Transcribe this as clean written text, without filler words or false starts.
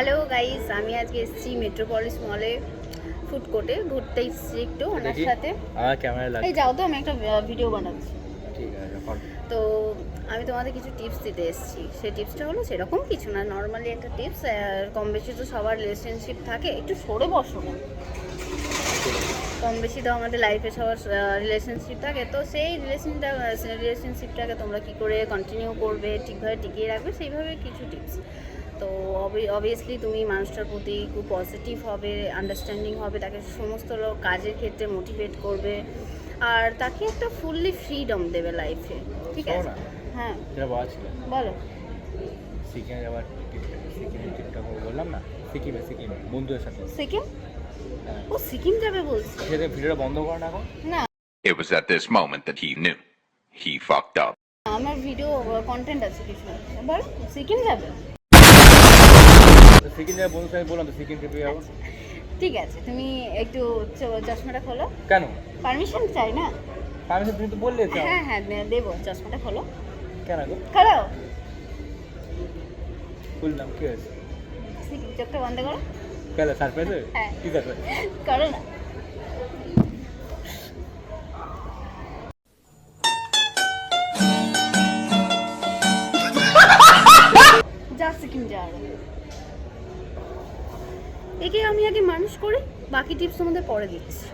Hello guys, আমি আজকে এসেছি মেট্রোপলিস মলে ফুড কোর্টে ঘুরতে এসেছি একটু ওনার সাথে। আমার ক্যামেরা লাগবে। এই যাও তো, আমি একটা ভিডিও বানাচ্ছি। ঠিক আছে এখন। তো আমি তোমাদের কিছু টিপস দিতে এসেছি। সেই টিপসটা হলো সেরকম কিছু না, নর্মালি একটা টিপস। কম বেশি তো সবার রিলেশনশিপ থাকে, একটু সরে বসো না। কম বেশি তো আমাদের লাইফে সবার রিলেশনশিপ থাকে, তো সেই রিলেশনশিপটাকে তোমরা কী করে কন্টিনিউ করবে, ঠিকভাবে টিকিয়ে রাখবে, সেইভাবে কিছু টিপস। তো অবভিয়াসলি তুমি মানুষটার প্রতি খুব পজিটিভ হবে, আন্ডারস্ট্যান্ডিং হবে, তাকে সমস্ত কাজের ক্ষেত্রে মোটিভেট করবে, আর তাকে একটা ফুললি ফ্রিডম দেবে লাইফে। ঠিক আছে? হ্যাঁ, যেটা বলা ছিল, বলো। সিকিমে যাওয়ার সিকিমের ট্রিপটা বললাম না, সিকিমে বন্ধুদের সাথে। সিকিম? ও সিকিম যাবে বলছে। সেটা ভিডিওটা বন্ধ করো না এখন। না, It was at this moment that he knew. He fucked up. আমার ভিডিও কন্টেন্ট আছে কিছু। বল, সিকিম যাবে? সিকিম যাওয়ার বন্ধুদের সাথে বললাম তো, সিকিম ট্রিপে যাবো। ঠিক আছে, তুমি একটু চশমাটা খোলো। কেন পারমিশন চাই না? পারমিশন তুমি তো বললে চাও। হ্যাঁ হ্যাঁ, দেবো। চশমাটা খোলো। কেন গো? খোলো। খুললাম, কি হয়েছে? চোখটা বন্ধ করো। কেন সারপ্রাইজ? হ্যাঁ। কি সারপ্রাইজ? করো না। যা সিকিম যাওয়ার। একে আমি আগে মানুষ করি, বাকি টিপস তোমাদের পরে দিচ্ছি।